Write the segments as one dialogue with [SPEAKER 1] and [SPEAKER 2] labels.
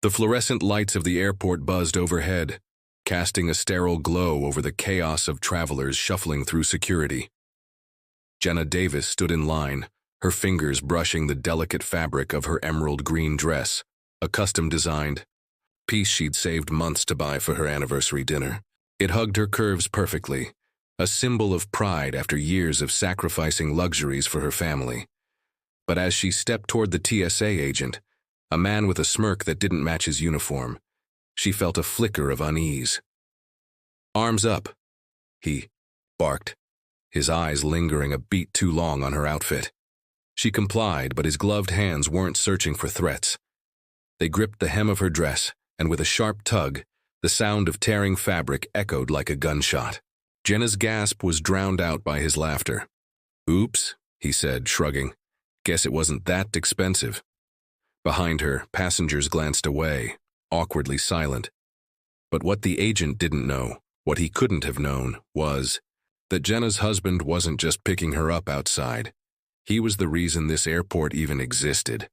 [SPEAKER 1] The fluorescent lights of the airport buzzed overhead, casting a sterile glow over the chaos of travelers shuffling through security. Jenna Davis stood in line, her fingers brushing the delicate fabric of her emerald green dress, a custom-designed piece she'd saved months to buy for her anniversary dinner. It hugged her curves perfectly, a symbol of pride after years of sacrificing luxuries for her family. But as she stepped toward the TSA agent, a man with a smirk that didn't match his uniform, she felt a flicker of unease. "Arms up," he barked, his eyes lingering a beat too long on her outfit. She complied, but his gloved hands weren't searching for threats. They gripped the hem of her dress, and with a sharp tug, the sound of tearing fabric echoed like a gunshot. Jenna's gasp was drowned out by his laughter. "Oops," he said, shrugging. "Guess it wasn't that expensive." Behind her, passengers glanced away, awkwardly silent. But what the agent didn't know, what he couldn't have known, was that Jenna's husband wasn't just picking her up outside. He was the reason this airport even existed.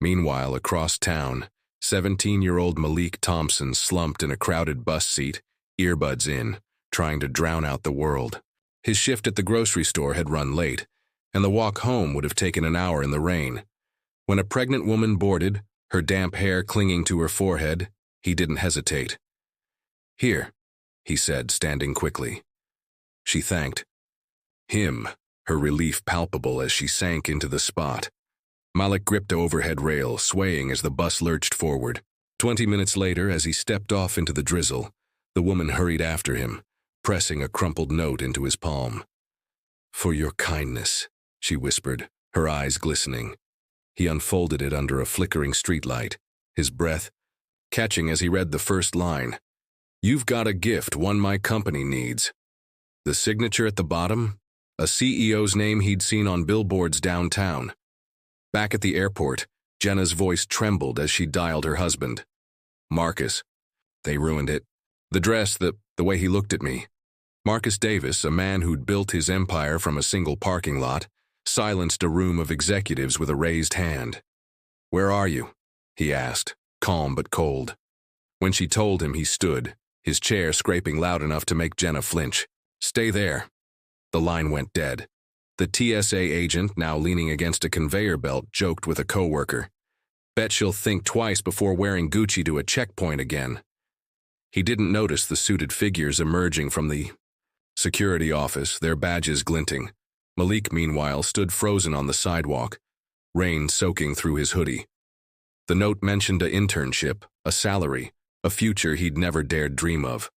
[SPEAKER 1] Meanwhile, across town, 17-year-old Malik Thompson slumped in a crowded bus seat, earbuds in, trying to drown out the world. His shift at the grocery store had run late, and the walk home would have taken an hour in the rain. When a pregnant woman boarded, her damp hair clinging to her forehead, he didn't hesitate. "Here," he said, standing quickly. She thanked him, her relief palpable as she sank into the spot. Malik gripped the overhead rail, swaying as the bus lurched forward. 20 minutes later, as he stepped off into the drizzle, the woman hurried after him, pressing a crumpled note into his palm. "For your kindness," she whispered, her eyes glistening. He unfolded it under a flickering streetlight, his breath catching as he read the first line. "You've got a gift, one my company needs." The signature at the bottom? A CEO's name he'd seen on billboards downtown. Back at the airport, Jenna's voice trembled as she dialed her husband. "Marcus." They ruined it. The dress, the way he looked at me. Marcus Davis, a man who'd built his empire from a single parking lot, silenced a room of executives with a raised hand. "Where are you?" he asked, calm but cold. When she told him, he stood, his chair scraping loud enough to make Jenna flinch. "Stay there." The line went dead. The TSA agent, now leaning against a conveyor belt, joked with a coworker. "Bet she'll think twice before wearing Gucci to a checkpoint again." He didn't notice the suited figures emerging from the security office, their badges glinting. Malik, meanwhile, stood frozen on the sidewalk, rain soaking through his hoodie. The note mentioned an internship, a salary, a future he'd never dared dream of.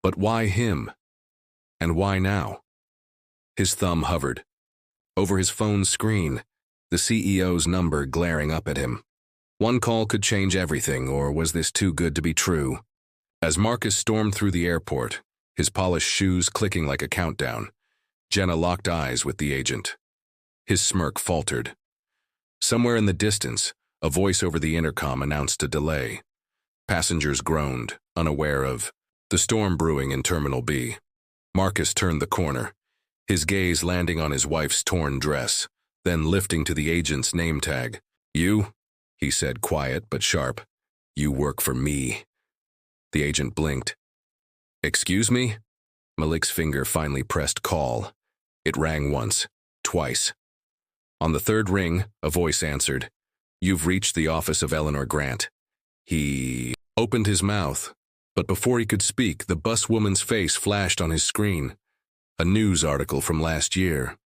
[SPEAKER 1] But why him? And why now? His thumb hovered. Over his phone's screen, the CEO's number glaring up at him. One call could change everything, or was this too good to be true? As Marcus stormed through the airport, his polished shoes clicking like a countdown, Jenna locked eyes with the agent. His smirk faltered. Somewhere in the distance, a voice over the intercom announced a delay. Passengers groaned, unaware of the storm brewing in Terminal B. Marcus turned the corner, his gaze landing on his wife's torn dress, then lifting to the agent's name tag. "You?" he said, quiet but sharp. "You work for me." The agent blinked. "Excuse me?" Malik's finger finally pressed call. It rang once, twice. On the third ring, a voice answered. "You've reached the office of Eleanor Grant." He opened his mouth, but before he could speak, the buswoman's face flashed on his screen. A news article from last year.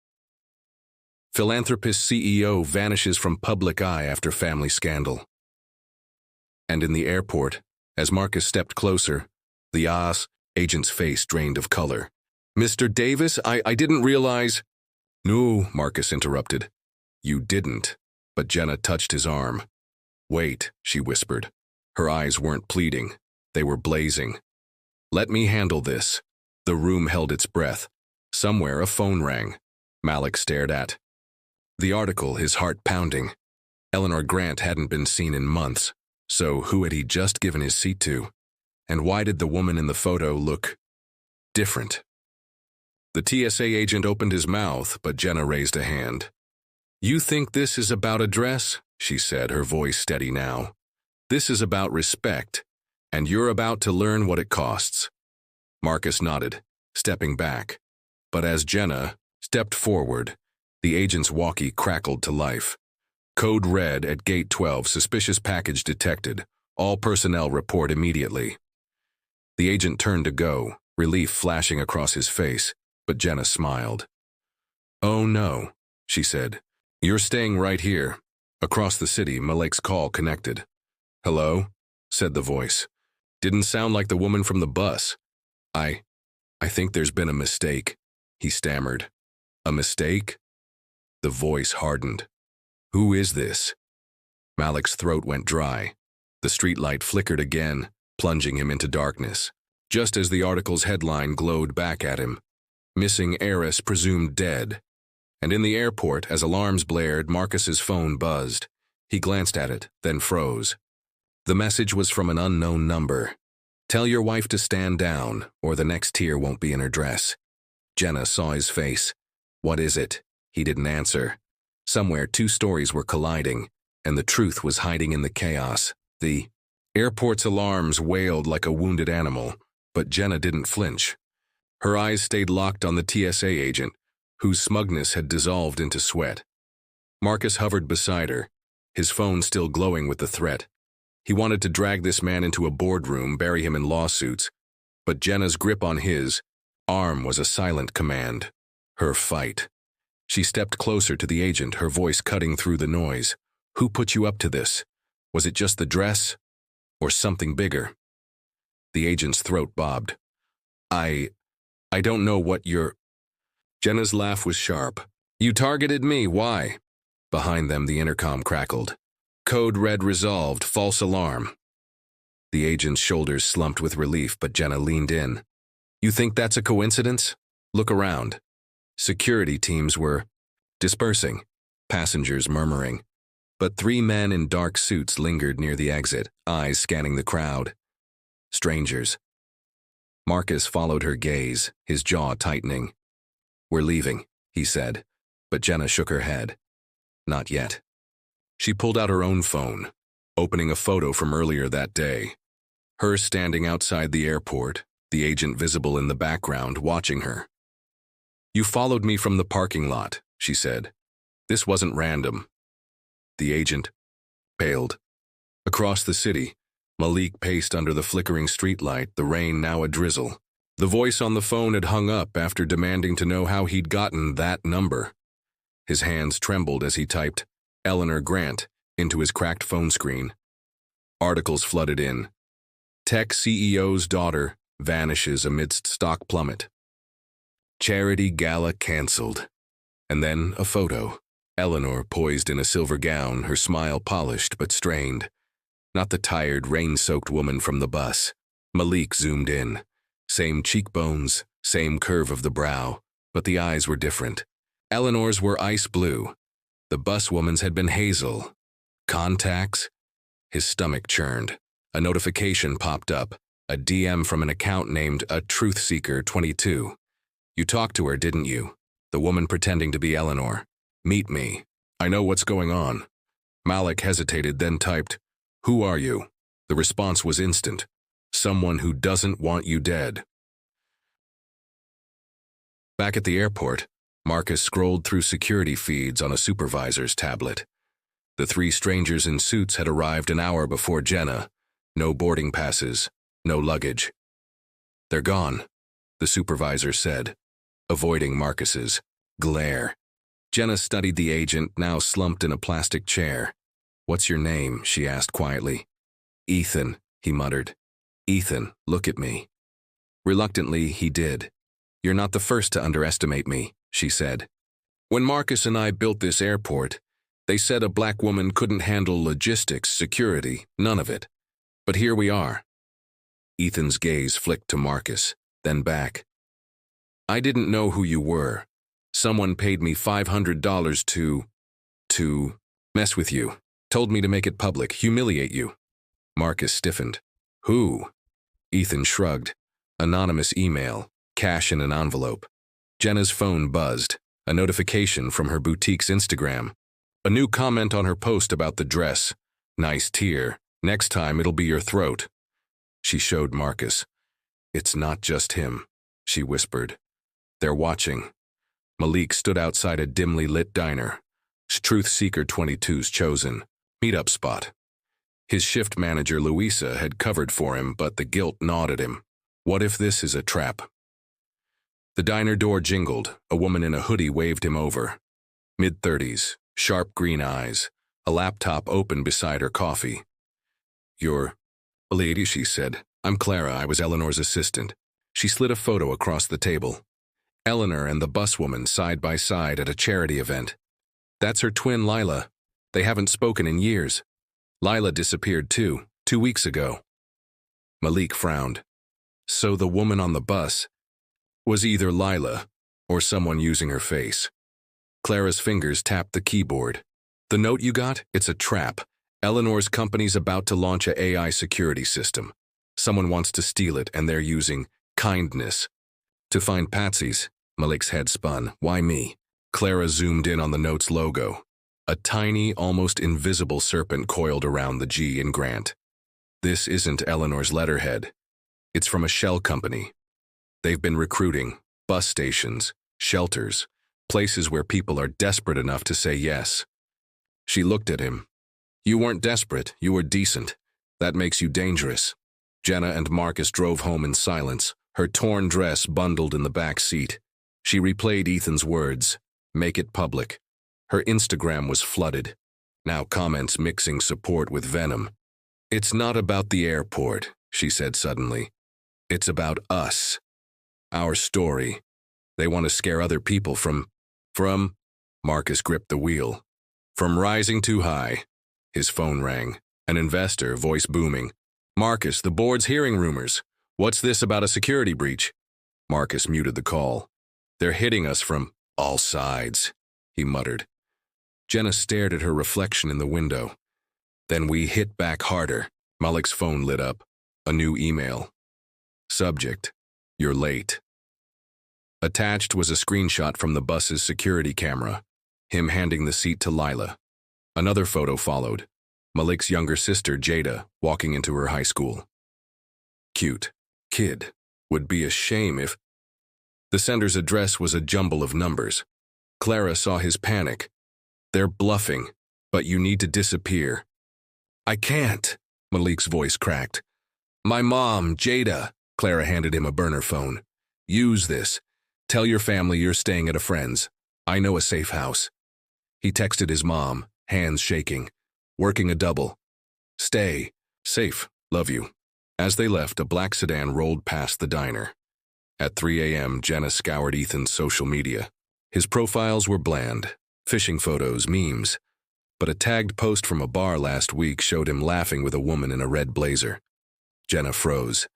[SPEAKER 1] Philanthropist CEO vanishes from public eye after family scandal. And in the airport, as Marcus stepped closer, the agent's face drained of color. "Mr. Davis, I didn't realize—" "No," Marcus interrupted. "You didn't." But Jenna touched his arm. "Wait," she whispered. Her eyes weren't pleading. They were blazing. "Let me handle this." The room held its breath. Somewhere a phone rang. Malik stared at the article, his heart pounding. Eleanor Grant hadn't been seen in months, so who had he just given his seat to? And why did the woman in the photo look different? The TSA agent opened his mouth, but Jenna raised a hand. "You think this is about a dress?" she said, her voice steady now. This is about respect, and you're about to learn what it costs. Marcus nodded, stepping back. But as Jenna stepped forward, the agent's walkie crackled to life. Code red at Gate 12, suspicious package detected. All personnel report immediately. The agent turned to go, relief flashing across his face, but Jenna smiled. "Oh no," she said. "You're staying right here." Across the city, Malik's call connected. "Hello?" said the voice. "Didn't sound like the woman from the bus." I think there's been a mistake," he stammered. "A mistake?" The voice hardened. "Who is this?" Malik's throat went dry. The streetlight flickered again, plunging him into darkness. Just as the article's headline glowed back at him, "Missing heiress presumed dead." And in the airport, as alarms blared, Marcus's phone buzzed. He glanced at it, then froze. The message was from an unknown number. "Tell your wife to stand down, or the next tear won't be in her dress." Jenna saw his face. "What is it?" He didn't answer. Somewhere, two stories were colliding, and the truth was hiding in the chaos. The airport's alarms wailed like a wounded animal, but Jenna didn't flinch. Her eyes stayed locked on the TSA agent, whose smugness had dissolved into sweat. Marcus hovered beside her, his phone still glowing with the threat. He wanted to drag this man into a boardroom, bury him in lawsuits, but Jenna's grip on his arm was a silent command. Her fight. She stepped closer to the agent, her voice cutting through the noise. "Who put you up to this? Was it just the dress? Or something bigger?" The agent's throat bobbed. I don't know what you're—" Jenna's laugh was sharp. "You targeted me, why?" Behind them, the intercom crackled. "Code red resolved, false alarm." The agent's shoulders slumped with relief, but Jenna leaned in. "You think that's a coincidence? Look around." Security teams were dispersing, passengers murmuring. But three men in dark suits lingered near the exit, eyes scanning the crowd. Strangers. Marcus followed her gaze, his jaw tightening. "We're leaving," he said, but Jenna shook her head. "Not yet." She pulled out her own phone, opening a photo from earlier that day. Her standing outside the airport, the agent visible in the background, watching her. "You followed me from the parking lot," she said. "This wasn't random." The agent paled. Across the city, Malik paced under the flickering streetlight, the rain now a drizzle. The voice on the phone had hung up after demanding to know how he'd gotten that number. His hands trembled as he typed Eleanor Grant into his cracked phone screen. Articles flooded in. Tech CEO's daughter vanishes amidst stock plummet. Charity gala canceled. And then a photo. Eleanor poised in a silver gown, her smile polished but strained. Not the tired, rain-soaked woman from the bus. Malik zoomed in. Same cheekbones, same curve of the brow, but the eyes were different. Eleanor's were ice blue. The bus woman's had been hazel. Contacts? His stomach churned. A notification popped up, a DM from an account named A Truth Seeker 22. "You talked to her, didn't you?" The woman pretending to be Eleanor. "Meet me. I know what's going on." Malik hesitated, then typed, "Who are you?" The response was instant. "Someone who doesn't want you dead." Back at the airport, Marcus scrolled through security feeds on a supervisor's tablet. The three strangers in suits had arrived an hour before Jenna. No boarding passes, no luggage. "They're gone," the supervisor said, avoiding Marcus's glare. Jenna studied the agent, now slumped in a plastic chair. "What's your name?" she asked quietly. "Ethan," he muttered. "Ethan, look at me." Reluctantly, he did. "You're not the first to underestimate me," she said. "When Marcus and I built this airport, they said a black woman couldn't handle logistics, security, none of it. But here we are." Ethan's gaze flicked to Marcus, then back. "I didn't know who you were. Someone paid me $500 to mess with you. Told me to make it public, humiliate you." Marcus stiffened. "Who?" Ethan shrugged. "Anonymous email, cash in an envelope." Jenna's phone buzzed, a notification from her boutique's Instagram. A new comment on her post about the dress. "Nice tear. Next time, it'll be your throat. She showed Marcus. It's not just him, she whispered. They're watching. Malik stood outside a dimly lit diner. Truth Seeker 22's chosen meetup spot. His shift manager, Louisa, had covered for him, but the guilt gnawed at him. What if this is a trap? The diner door jingled. A woman in a hoodie waved him over. Mid-30s, sharp green eyes, a laptop open beside her coffee. You're a lady, she said. I'm Clara. I was Eleanor's assistant. She slid a photo across the table. Eleanor and the buswoman side by side at a charity event. That's her twin, Lila. They haven't spoken in years. Lila disappeared too, 2 weeks ago. Malik frowned. So the woman on the bus was either Lila or someone using her face. Clara's fingers tapped the keyboard. The note you got? It's a trap. Eleanor's company's about to launch a AI security system. Someone wants to steal it, and they're using kindness to find patsies. Malik's head spun. Why me? Clara zoomed in on the note's logo. A tiny, almost invisible serpent coiled around the G in Grant. This isn't Eleanor's letterhead. It's from a shell company. They've been recruiting bus stations, shelters, places where people are desperate enough to say yes. She looked at him. You weren't desperate, you were decent. That makes you dangerous. Jenna and Marcus drove home in silence, her torn dress bundled in the back seat. She replayed Ethan's words, make it public. Her Instagram was flooded. Now comments mixing support with venom. It's not about the airport, she said suddenly. It's about us. Our story. They want to scare other people from, Marcus gripped the wheel. From rising too high. His phone rang. An investor, voice booming. Marcus, the board's hearing rumors. What's this about a security breach? Marcus muted the call. They're hitting us from all sides, he muttered. Jenna stared at her reflection in the window. Then we hit back harder. Malik's phone lit up. A new email. Subject, you're late. Attached was a screenshot from the bus's security camera, him handing the seat to Lila. Another photo followed. Malik's younger sister, Jada, walking into her high school. Cute. Kid. Would be a shame if... The sender's address was a jumble of numbers. Clara saw his panic. They're bluffing, but you need to disappear. I can't, Malik's voice cracked. My mom, Jada. Clara handed him a burner phone. Use this. Tell your family you're staying at a friend's. I know a safe house. He texted his mom, hands shaking. Working a double. Stay. Safe. Love you. As they left, a black sedan rolled past the diner. At 3 a.m., Jenna scoured Ethan's social media. His profiles were bland. Fishing photos, memes. But a tagged post from a bar last week showed him laughing with a woman in a red blazer. Jenna froze.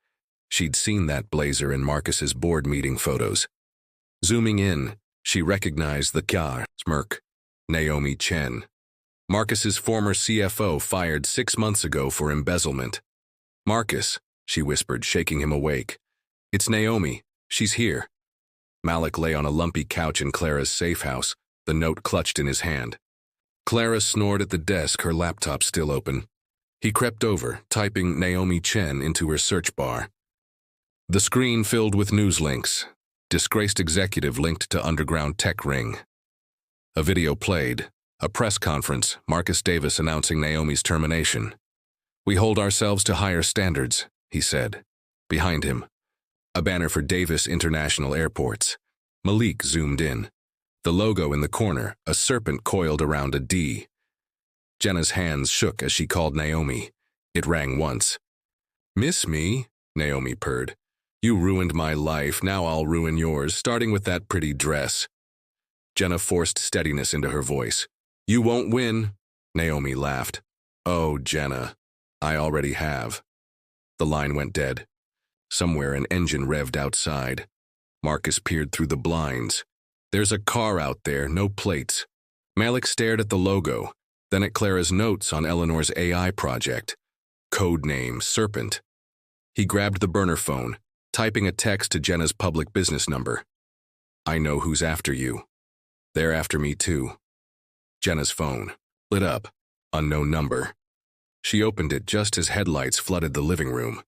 [SPEAKER 1] She'd seen that blazer in Marcus's board meeting photos. Zooming in, she recognized the car smirk. Naomi Chen. Marcus's former CFO fired 6 months ago for embezzlement. Marcus, she whispered, shaking him awake. It's Naomi. She's here. Malik lay on a lumpy couch in Clara's safe house, the note clutched in his hand. Clara snored at the desk, her laptop still open. He crept over, typing Naomi Chen into her search bar. The screen filled with news links. Disgraced executive linked to underground tech ring. A video played. A press conference, Marcus Davis announcing Naomi's termination. We hold ourselves to higher standards, he said. Behind him, a banner for Davis International Airports. Malik zoomed in. The logo in the corner, a serpent coiled around a D. Jenna's hands shook as she called Naomi. It rang once. Miss me? Naomi purred. You ruined my life, now I'll ruin yours, starting with that pretty dress. Jenna forced steadiness into her voice. You won't win, Naomi laughed. Oh, Jenna, I already have. The line went dead. Somewhere an engine revved outside. Marcus peered through the blinds. There's a car out there, no plates. Malik stared at the logo, then at Clara's notes on Eleanor's AI project. Code name, Serpent. He grabbed the burner phone, typing a text to Jenna's public business number. I know who's after you. They're after me too. Jenna's phone lit up. Unknown number. She opened it just as headlights flooded the living room.